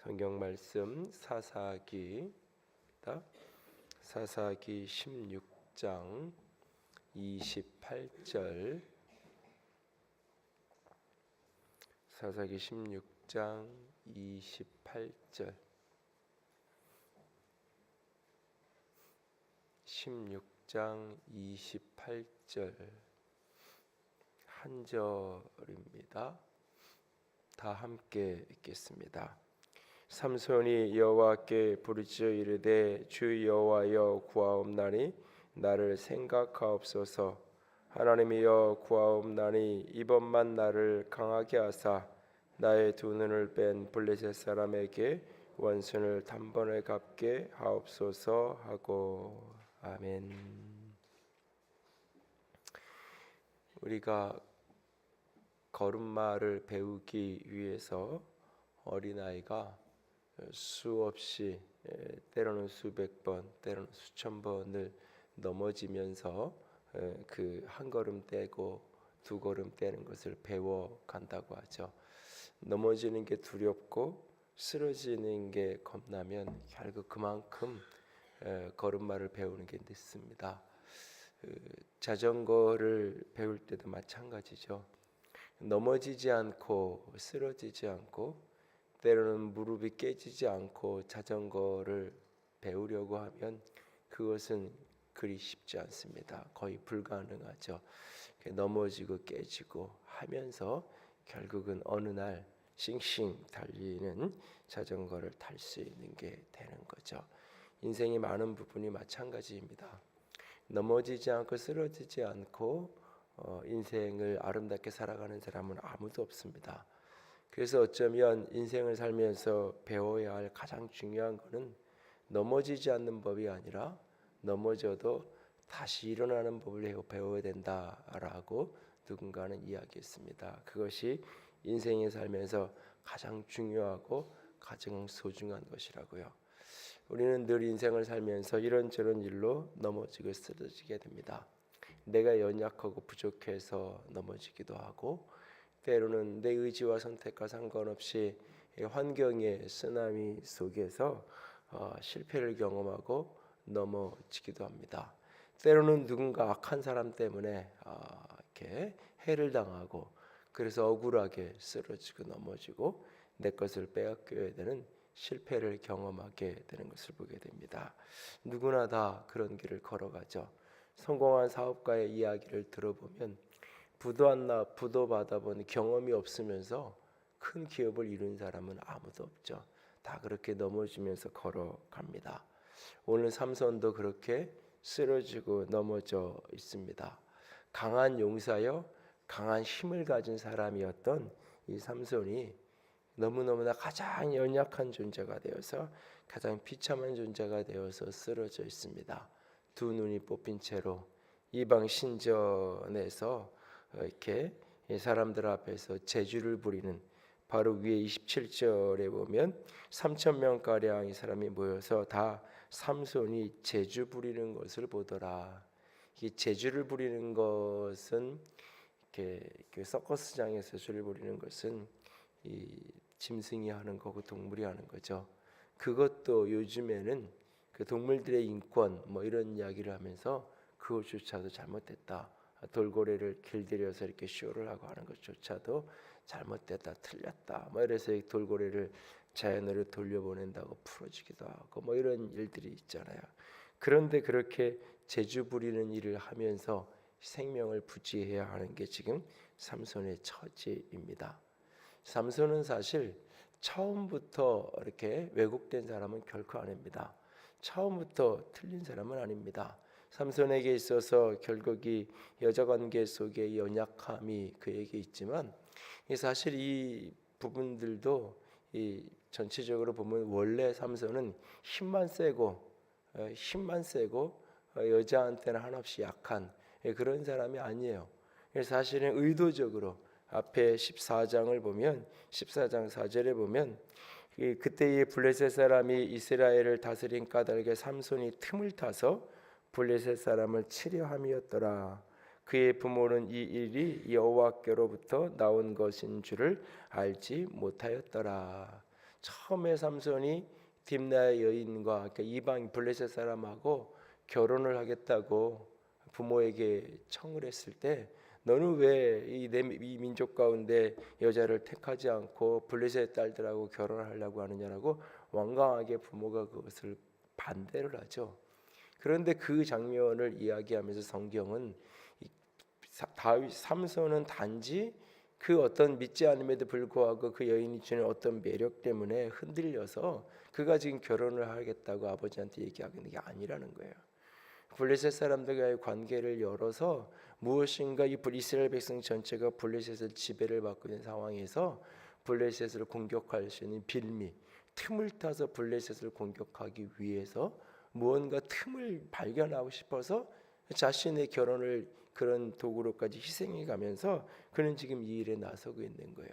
성경 말씀 사사기 16장 28절. 사사기 16장 28절. 16장 28절 한 절입니다. 다 함께 읽겠습니다. 삼손이 여호와께 부르짖어 이르되 주 여호와여 구하옵나니 나를 생각하옵소서. 하나님이여 구하옵나니 이번만 나를 강하게 하사 나의 두 눈을 뺀 블레셋 사람에게 원수를 단번에 갚게 하옵소서 하고. 아멘. 우리가 걸음마를 배우기 위해서 어린아이가 수없이, 때로는 수백 번, 때로는 수천 번을 넘어지면서 그 한 걸음 떼고 두 걸음 떼는 것을 배워 간다고 하죠. 넘어지는 게 두렵고 쓰러지는 게 겁나면 결국 그만큼 걸음마를 배우는 게 늦습니다. 자전거를 배울 때도 마찬가지죠. 넘어지지 않고 쓰러지지 않고 때로는 무릎이 깨지지 않고 자전거를 배우려고 하면 그것은 그리 쉽지 않습니다. 거의 불가능하죠. 넘어지고 깨지고 하면서 결국은 어느 날 싱싱 달리는 자전거를 탈 수 있는 게 되는 거죠. 인생의 많은 부분이 마찬가지입니다. 넘어지지 않고 쓰러지지 않고 인생을 아름답게 살아가는 사람은 아무도 없습니다. 그래서 어쩌면 인생을 살면서 배워야 할 가장 중요한 것은 넘어지지 않는 법이 아니라 넘어져도 다시 일어나는 법을 배워야 된다라고 누군가는 이야기했습니다. 그것이 인생에 살면서 가장 중요하고 가장 소중한 것이라고요. 우리는 늘 인생을 살면서 이런저런 일로 넘어지고 쓰러지게 됩니다. 내가 연약하고 부족해서 넘어지기도 하고 때로는 내 의지와 선택과 상관없이 환경의 쓰나미 속에서 실패를 경험하고 넘어지기도 합니다. 때로는 누군가 악한 사람 때문에 이렇게 해를 당하고 그래서 억울하게 쓰러지고 넘어지고 내 것을 빼앗겨야 되는 실패를 경험하게 되는 것을 보게 됩니다. 누구나 다 그런 길을 걸어가죠. 성공한 사업가의 이야기를 들어보면 부도 받아본 경험이 없으면서 큰 기업을 이룬 사람은 아무도 없죠. 다 그렇게 넘어지면서 걸어갑니다. 오늘 삼손도 그렇게 쓰러지고 넘어져 있습니다. 강한 용사여 강한 힘을 가진 사람이었던 이 삼손이 너무너무나 가장 연약한 존재가 되어서 가장 비참한 존재가 되어서 쓰러져 있습니다. 두 눈이 뽑힌 채로 이방 신전에서 이렇게 사람들 앞에서 제주를 부리는, 바로 위에 27절에 보면 3,000명가량의 사람이 모여서 다 삼손이 제주 부리는 것을 보더라. 이 제주를 부리는 것은 이렇게 서커스장에서 제주를 부리는 것은 이 짐승이 하는 거고 동물이 하는 거죠. 그것도 요즘에는 그 동물들의 인권 뭐 이런 이야기를 하면서 그것조차도 잘못됐다. 돌고래를 길들여서 이렇게 쇼를 하고 하는 것조차도 잘못됐다, 틀렸다. 뭐 이래서 돌고래를 자연으로 돌려보낸다고 풀어주기도 하고 뭐 이런 일들이 있잖아요. 그런데 그렇게 제주 부리는 일을 하면서 생명을 부지해야 하는 게 지금 삼손의 처지입니다. 삼손은 사실 처음부터 이렇게 왜곡된 사람은 결코 아닙니다. 처음부터 틀린 사람은 아닙니다. 삼손에게 있어서 결국 이 여자관계 속의 연약함이 그에게 있지만 사실 이 부분들도 이 전체적으로 보면 원래 삼손은 힘만 세고 여자한테는 한없이 약한 그런 사람이 아니에요. 사실은 의도적으로 앞에 14장을 보면 14장 4절에 보면 그때의 블레셋 사람이 이스라엘을 다스린 까닭에 삼손이 틈을 타서 블레셋 사람을 치려 함이었더라. 그의 부모는 이 일이 여호와께로부터 나온 것인 줄을 알지 못하였더라. 처음에 삼손이 딥나의 여인과 그러니까 이방 블레셋 사람하고 결혼을 하겠다고 부모에게 청을 했을 때 너는 왜 이 민족 가운데 여자를 택하지 않고 블레셋 딸들하고 결혼하려고 하느냐라고 완강하게 부모가 그것을 반대를 하죠. 그런데 그 장면을 이야기하면서 성경은 다윗 삼손은 단지 그 어떤 믿지 않음에도 불구하고 그 여인이 주는 어떤 매력 때문에 흔들려서 그가 지금 결혼을 하겠다고 아버지한테 얘기하는 게 아니라는 거예요. 블레셋 사람들과의 관계를 열어서 무엇인가 이 이스라엘 백성 전체가 블레셋을 지배를 받고 있는 상황에서 블레셋을 공격할 수 있는 빌미, 틈을 타서 블레셋을 공격하기 위해서 무언가 틈을 발견하고 싶어서 자신의 결혼을 그런 도구로까지 희생해 가면서 그는 지금 이 일에 나서고 있는 거예요.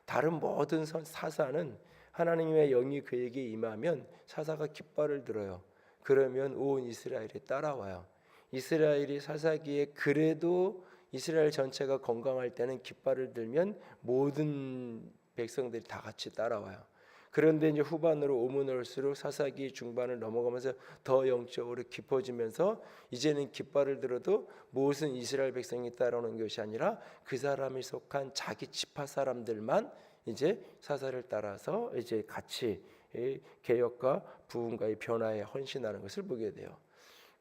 다른 모든 사사는 하나님의 영이 그에게 임하면 사사가 깃발을 들어요. 그러면 온 이스라엘이 따라와요. 이스라엘이 사사기에 그래도 이스라엘 전체가 건강할 때는 깃발을 들면 모든 백성들이 다 같이 따라와요. 그런데 이제 후반으로 오면 올수록 사사기 중반을 넘어가면서 더 영적으로 깊어지면서 이제는 깃발을 들어도 무엇은 이스라엘 백성이 따라오는 것이 아니라 그 사람이 속한 자기 지파 사람들만 이제 사사를 따라서 이제 같이 개혁과 부흥과의 변화에 헌신하는 것을 보게 돼요.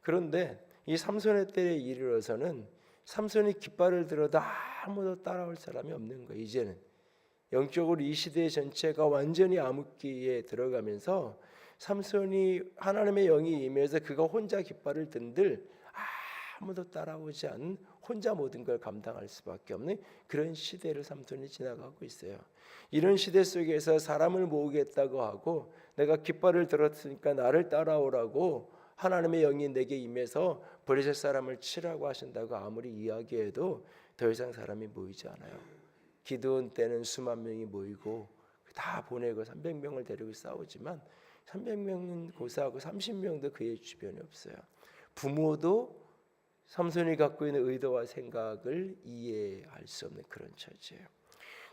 그런데 이 삼손의 때에 이르러서는 삼손이 깃발을 들어도 아무도 따라올 사람이 없는 거예요. 이제는 영적으로 이 시대 전체가 완전히 암흑기에 들어가면서 삼손이 하나님의 영이 임해서 그가 혼자 깃발을 든들 아무도 따라오지 않은 혼자 모든 걸 감당할 수밖에 없는 그런 시대를 삼손이 지나가고 있어요. 이런 시대 속에서 사람을 모으겠다고 하고 내가 깃발을 들었으니까 나를 따라오라고 하나님의 영이 내게 임해서 블레셋 사람을 치라고 하신다고 아무리 이야기해도 더 이상 사람이 모이지 않아요. 기드온 때는 수만 명이 모이고 다 보내고 300명을 데리고 싸우지만 300명은 고사하고 30명도 그의 주변에 없어요. 부모도 삼손이 갖고 있는 의도와 생각을 이해할 수 없는 그런 처지예요.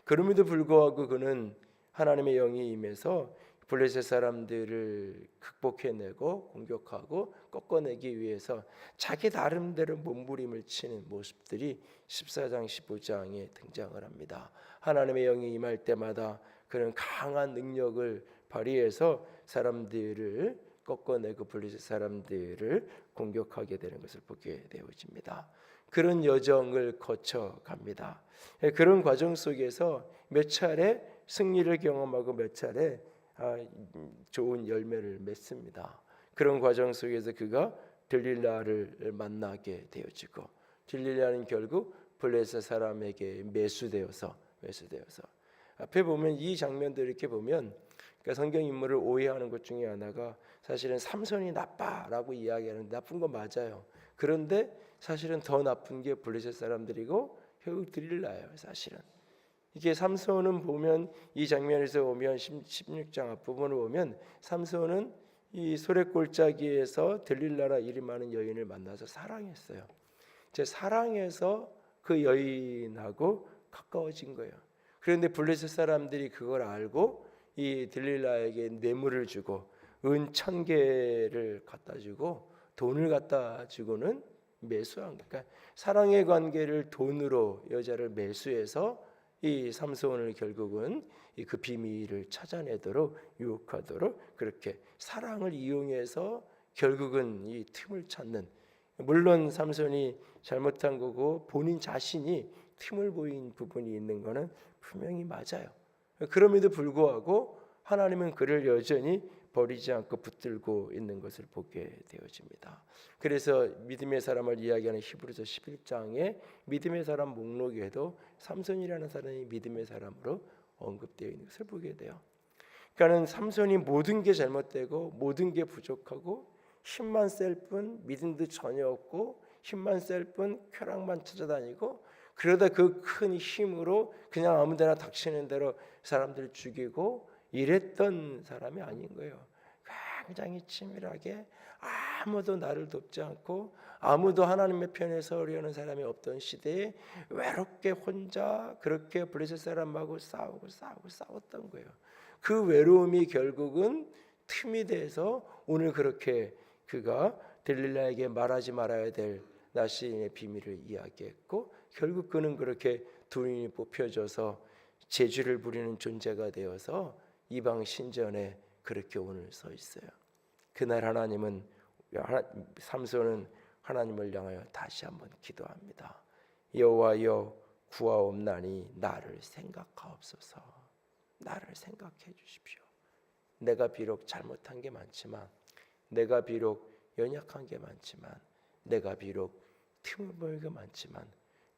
그럼에도 불구하고 그는 하나님의 영이 임해서 블레셋 사람들을 극복해내고 공격하고 꺾어내기 위해서 자기 나름대로 몸부림을 치는 모습들이 14장 15장에 등장을 합니다. 하나님의 영이 임할 때마다 그는 강한 능력을 발휘해서 사람들을 꺾어내고 블레셋 사람들을 공격하게 되는 것을 보게 되어집니다. 그런 여정을 거쳐갑니다. 그런 과정 속에서 몇 차례 승리를 경험하고 몇 차례 좋은 열매를 맺습니다. 그런 과정 속에서 그가 들릴라를 만나게 되어지고 들릴라는 결국 블레셋 사람에게 매수되어서 앞에 보면 이 장면들 이렇게 보면 그러니까 성경 인물을 오해하는 것 중에 하나가 사실은 삼손이 나빠라고 이야기하는 나쁜 건 맞아요. 그런데 사실은 더 나쁜 게 블레셋 사람들이고 결국 들릴라예요. 사실은 이게 삼손은 보면 이 장면에서 보면 16장 앞부분을 보면 삼손은 이 소래골짜기에서 들릴라라 이름 많은 여인을 만나서 사랑했어요. 제 사랑해서 그 여인하고 가까워진 거예요. 그런데 블레셋 사람들이 그걸 알고 이 들릴라에게 뇌물을 주고 은 1000개를 갖다 주고 돈을 갖다 주고는 매수한 거예요. 그러니까 사랑의 관계를 돈으로 여자를 매수해서 이 삼손을 결국은 그 비밀을 찾아내도록 유혹하도록 그렇게 사랑을 이용해서 결국은 이 틈을 찾는, 물론 삼손이 잘못한 거고 본인 자신이 틈을 보인 부분이 있는 거는 분명히 맞아요. 그럼에도 불구하고 하나님은 그를 여전히 버리지 않고 붙들고 있는 것을 보게 되어집니다. 그래서 믿음의 사람을 이야기하는 히브리서 11장에 믿음의 사람 목록에도 삼손이라는 사람이 믿음의 사람으로 언급되어 있는 것을 보게 돼요. 그러니까는 삼손이 모든 게 잘못되고 모든 게 부족하고 힘만 셀 뿐 믿음도 전혀 없고 힘만 셀 뿐 쾌락만 찾아다니고 그러다 그 큰 힘으로 그냥 아무데나 닥치는 대로 사람들을 죽이고 이랬던 사람이 아닌 거예요. 굉장히 치밀하게 아무도 나를 돕지 않고 아무도 하나님의 편에 서려는 사람이 없던 시대에 외롭게 혼자 그렇게 블레셋 사람하고 싸웠던 거예요. 그 외로움이 결국은 틈이 돼서 오늘 그렇게 그가 들릴라에게 말하지 말아야 될 나시린의 비밀을 이야기했고, 결국 그는 그렇게 두린이 뽑혀져서 재주를 부리는 존재가 되어서 이방 신전에 그렇게 오늘 서 있어요. 그날 삼손은 하나님을 향하여 다시 한번 기도합니다. 여호와여 구하옵나니 나를 생각하옵소서. 나를 생각해 주십시오. 내가 비록 잘못한 게 많지만, 내가 비록 연약한 게 많지만, 내가 비록 틈을 보는 게 많지만,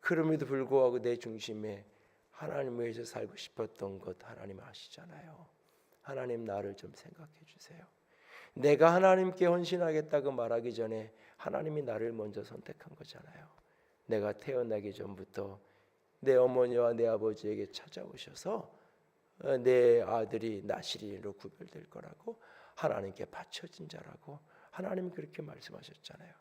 그럼에도 불구하고 내 중심에 하나님을 위해서 살고 싶었던 것 하나님 아시잖아요. 하나님 나를 좀 생각해 주세요. 내가 하나님께 헌신하겠다고 말하기 전에 하나님이 나를 먼저 선택한 거잖아요. 내가 태어나기 전부터 내 어머니와 내 아버지에게 찾아오셔서 내 아들이 나시린으로 구별될 거라고, 하나님께 바쳐진 자라고 하나님이 그렇게 말씀하셨잖아요.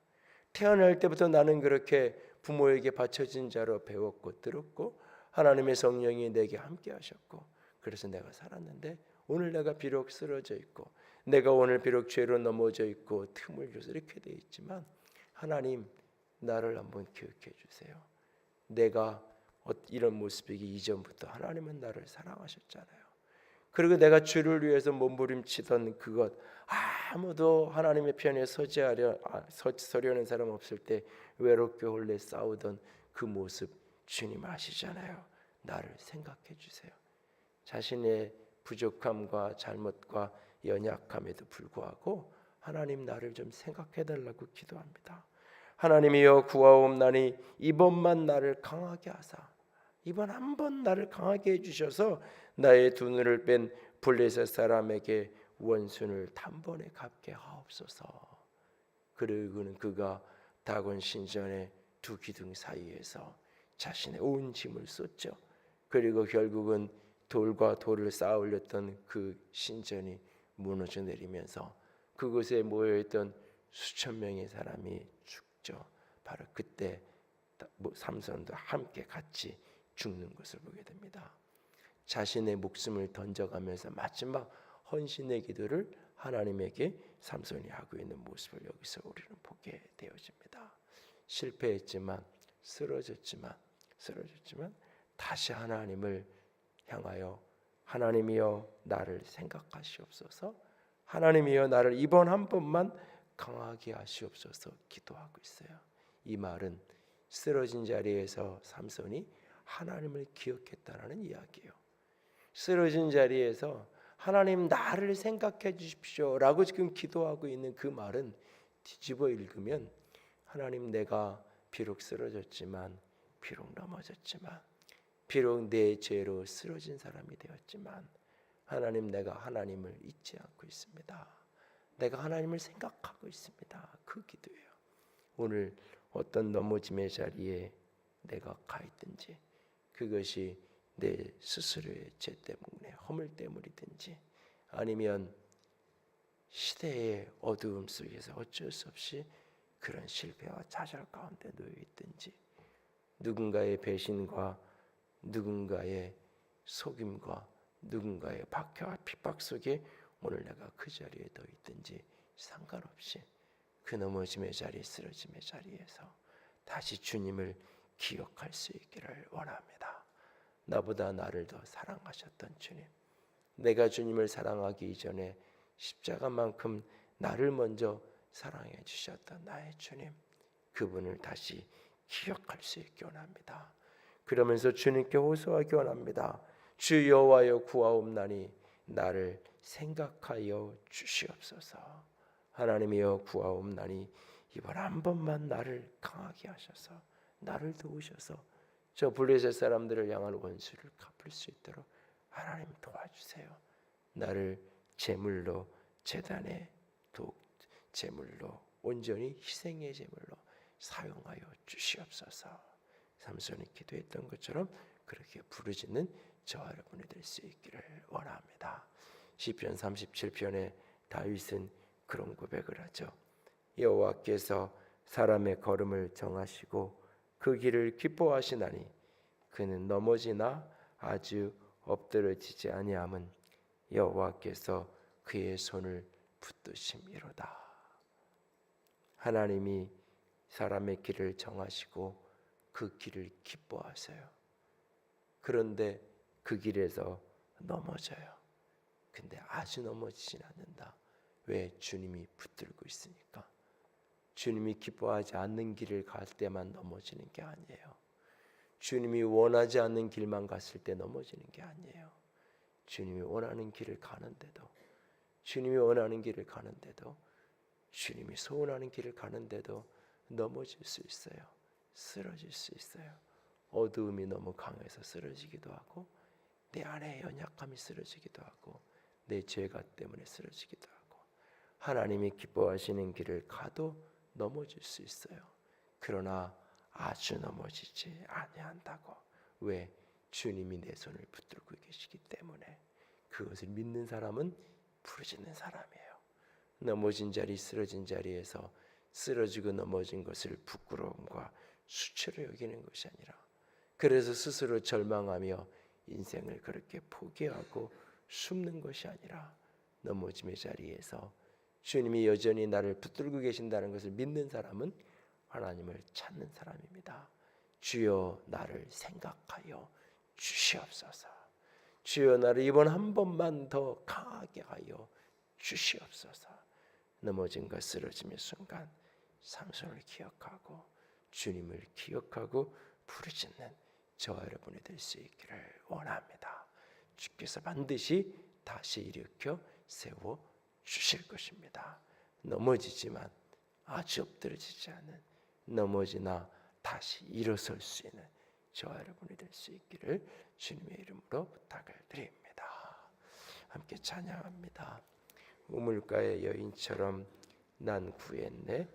태어날 때부터 나는 그렇게 부모에게 바쳐진 자로 배웠고 들었고, 하나님의 성령이 내게 함께 하셨고, 그래서 내가 살았는데, 오늘 내가 비록 쓰러져 있고, 내가 오늘 비록 죄로 넘어져 있고 틈을 줘서 이렇게 돼 있지만, 하나님 나를 한번 기억해 주세요. 내가 이런 모습이기 이전부터 하나님은 나를 사랑하셨잖아요. 그리고 내가 주를 위해서 몸부림치던 그것, 아무도 하나님의 편에 서려는 사람 없을 때 외롭게 홀래 싸우던 그 모습 주님 아시잖아요. 나를 생각해 주세요. 자신의 부족함과 잘못과 연약함에도 불구하고 하나님 나를 좀 생각해 달라고 기도합니다. 하나님이여 구하옵나니 이번만 나를 강하게 하사, 이번 한 번 나를 강하게 해주셔서 나의 두 눈을 뺀 블레셋 사람에게 원순을 단번에 갚게 하옵소서. 그리고는 그가 다곤 신전의 두 기둥 사이에서 자신의 온 힘을 쏟죠. 그리고 결국은 돌과 돌을 쌓아 올렸던 그 신전이 무너져 내리면서 그곳에 모여있던 수천 명의 사람이 죽죠. 바로 그때 삼손도 함께 같이 죽는 것을 보게 됩니다. 자신의 목숨을 던져가면서 마지막 헌신의 기도를 하나님에게 삼손이 하고 있는 모습을 여기서 우리는 보게 되어집니다. 실패했지만, 쓰러졌지만 다시 하나님을 향하여 하나님이여 나를 생각하시옵소서, 하나님이여 나를 이번 한 번만 강하게 하시옵소서 기도하고 있어요. 이 말은 쓰러진 자리에서 삼손이 하나님을 기억했다라는 이야기예요. 쓰러진 자리에서 하나님 나를 생각해 주십시오라고 지금 기도하고 있는 그 말은 뒤집어 읽으면, 하나님 내가 비록 쓰러졌지만, 비록 넘어졌지만, 비록 내 죄로 쓰러진 사람이 되었지만, 하나님 내가 하나님을 잊지 않고 있습니다. 내가 하나님을 생각하고 있습니다. 그 기도예요. 오늘 어떤 넘어짐의 자리에 내가 가 있든지, 그것이 내 스스로의 죄 때문에 허물 때문이든지, 아니면 시대의 어두움 속에서 어쩔 수 없이 그런 실패와 좌절 가운데 놓여 있든지, 누군가의 배신과 누군가의 속임과 누군가의 박해와 핍박 속에 오늘 내가 그 자리에 더 있든지 상관없이 그 넘어짐의 자리, 쓰러짐의 자리에서 다시 주님을 기억할 수 있기를 원합니다. 나보다 나를 더 사랑하셨던 주님, 내가 주님을 사랑하기 이전에 십자가만큼 나를 먼저 사랑해 주셨던 나의 주님, 그분을 다시 기억할 수 있기 원합니다. 그러면서 주님께 호소하기 원합니다. 주 여호와여 구하옵나니 나를 생각하여 주시옵소서. 하나님이여 구하옵나니 이번 한 번만 나를 강하게 하셔서 나를 도우셔서 저 블레셋 사람들을 향한 원수를 갚을 수 있도록 하나님 도와주세요. 나를 제물로, 제단의 제물로, 온전히 희생의 제물로 사용하여 주시옵소서. 삼손이 기도했던 것처럼 그렇게 부르짖는 저와 여러분이 될 수 있기를 원합니다. 시편 37편에 다윗은 그런 고백을 하죠. 여호와께서 사람의 걸음을 정하시고 그 길을 기뻐하시나니 그는 넘어지나 아주 엎드러지지 아니함은 여호와께서 그의 손을 붙드심이로다. 하나님이 사람의 길을 정하시고 그 길을 기뻐하세요. 그런데 그 길에서 넘어져요. 근데 아주 넘어지진 않는다. 왜? 주님이 붙들고 있으니까. 주님이 기뻐하지 않는 길을 갈 때만 넘어지는 게 아니에요. 주님이 원하지 않는 길만 갔을 때 넘어지는 게 아니에요. 주님이 원하는 길을 가는데도, 주님이 원하는 길을 가는데도, 주님이 소원하는 길을 가는데도 넘어질 수 있어요. 쓰러질 수 있어요. 어두움이 너무 강해서 쓰러지기도 하고, 내 안에 연약함이 쓰러지기도 하고, 내 죄가 때문에 쓰러지기도 하고, 하나님이 기뻐하시는 길을 가도 넘어질 수 있어요. 그러나 아주 넘어지지 아니한다고. 왜? 주님이 내 손을 붙들고 계시기 때문에. 그것을 믿는 사람은 부르짖는 사람이에요. 넘어진 자리, 쓰러진 자리에서 쓰러지고 넘어진 것을 부끄러움과 수치로 여기는 것이 아니라, 그래서 스스로 절망하며 인생을 그렇게 포기하고 숨는 것이 아니라, 넘어짐의 자리에서 주님이 여전히 나를 붙들고 계신다는 것을 믿는 사람은 하나님을 찾는 사람입니다. 주여 나를 생각하여 주시옵소서. 주여 나를 이번 한 번만 더 강하게 하여 주시옵소서. 넘어진 것, 쓰러짐의 순간 삼손을 기억하고 주님을 기억하고 부르짖는 저와 여러분이 될 수 있기를 원합니다. 주께서 반드시 다시 일으켜 세워 주실 것입니다. 넘어지지만 아주 엎드러지지 않는, 넘어지나 다시 일어설 수 있는 저와 여러분이 될 수 있기를 주님의 이름으로 부탁을 드립니다. 함께 찬양합니다. 우물가의 여인처럼 난 구했네.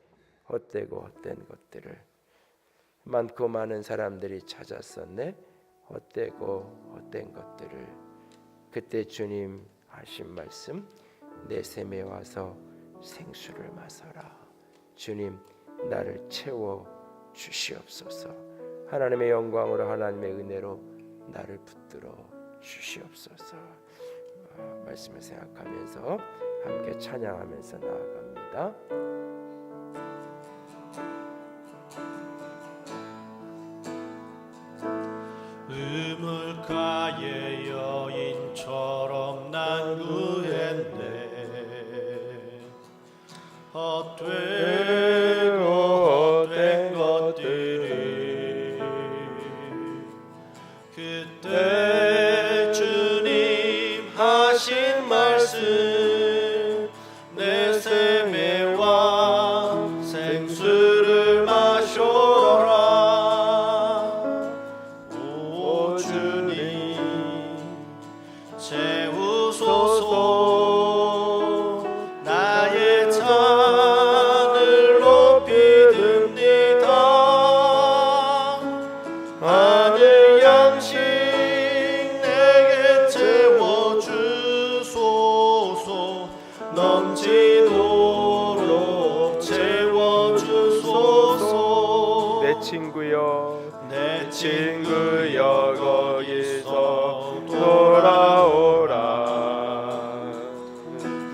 헛되고 헛된 것들을 많고 많은 사람들이 찾았었네. 헛되고 헛된 것들을. 그때 주님 하신 말씀, 내 샘에 와서 생수를 마셔라. 주님 나를 채워 주시옵소서. 하나님의 영광으로, 하나님의 은혜로 나를 붙들어 주시옵소서. 말씀을 생각하면서 함께 찬양하면서 나아갑니다. 우물가의 여인처럼 난 구했네. 헛되고 헛된 것들이. 그때 주님 하신 말씀, 내 샘에 와 생수를 마셔라. 오 주님 채우소서. 나의 잔을 높이 듭니다. 하늘 양식 내게 채워주소서. 넘치도록 채워주소서. 내 친구여, 내 친구여 거기서 돌아오라.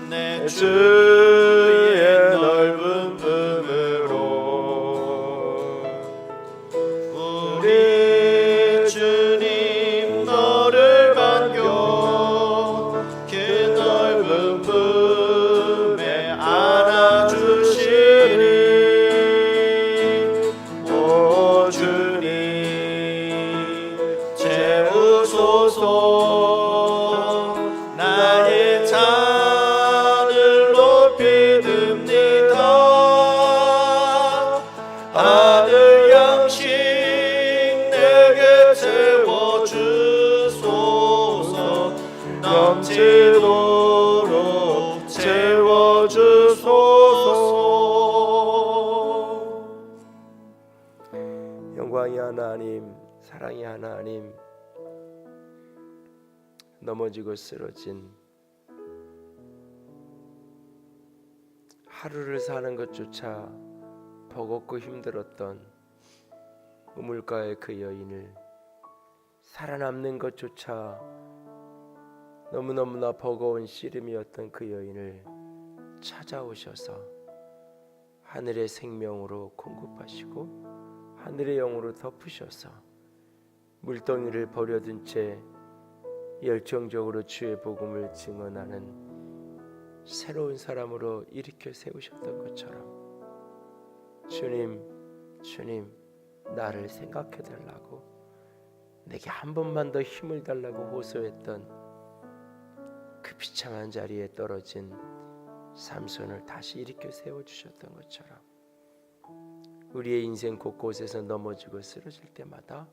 내 주의 넓은 품으로 우리 주님 너를 반겨 그 넓은 품에 안아주시리. 오 주님 채우소서. 나의 잔을 높이 듭니다. 하늘 양식 내게 채워주소서. 넘치도록 채워주소서. 영광이 하나님, 사랑이 하나님, 넘어지고 쓰러진, 하루를 사는 것조차 버겁고 힘들었던 우물가의 그 여인을 살아남는 것조차 너무너무나 버거운 씨름이었던 그 여인을 찾아오셔서 하늘의 생명으로 공급하시고 하늘의 영으로 덮으셔서 물덩이를 버려둔 채 열정적으로 주의 복음을 증언하는 새로운 사람으로 일으켜 세우셨던 것처럼 주님 나를 생각해 달라고, 내게 한 번만 더 힘을 달라고 호소했던 그 비참한 자리에 떨어진 삼손을 다시 일으켜 세워주셨던 것처럼 우리의 인생 곳곳에서 넘어지고 쓰러질 때마다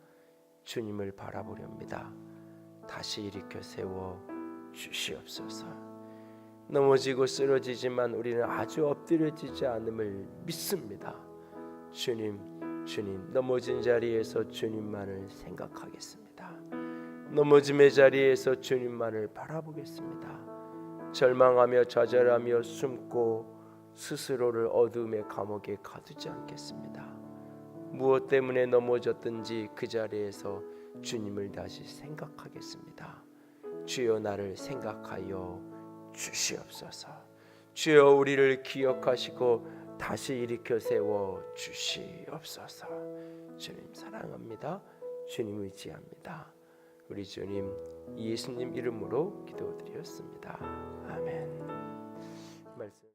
주님을 바라보렵니다. 다시 일으켜 세워 주시옵소서. 넘어지고 쓰러지지만 우리는 아주 엎드려지지 않음을 믿습니다. 주님 넘어진 자리에서 주님만을 생각하겠습니다. 넘어짐의 자리에서 주님만을 바라보겠습니다. 절망하며 좌절하며 숨고 스스로를 어둠의 감옥에 가두지 않겠습니다. 무엇 때문에 넘어졌든지 그 자리에서 주님을 다시 생각하겠습니다. 주여 나를 생각하여 주시옵소서. 주여 우리를 기억하시고 다시 일으켜 세워 주시옵소서. 주님 사랑합니다. 주님 의지합니다. 우리 주님 예수님 이름으로 기도드렸습니다. 아멘. 말씀.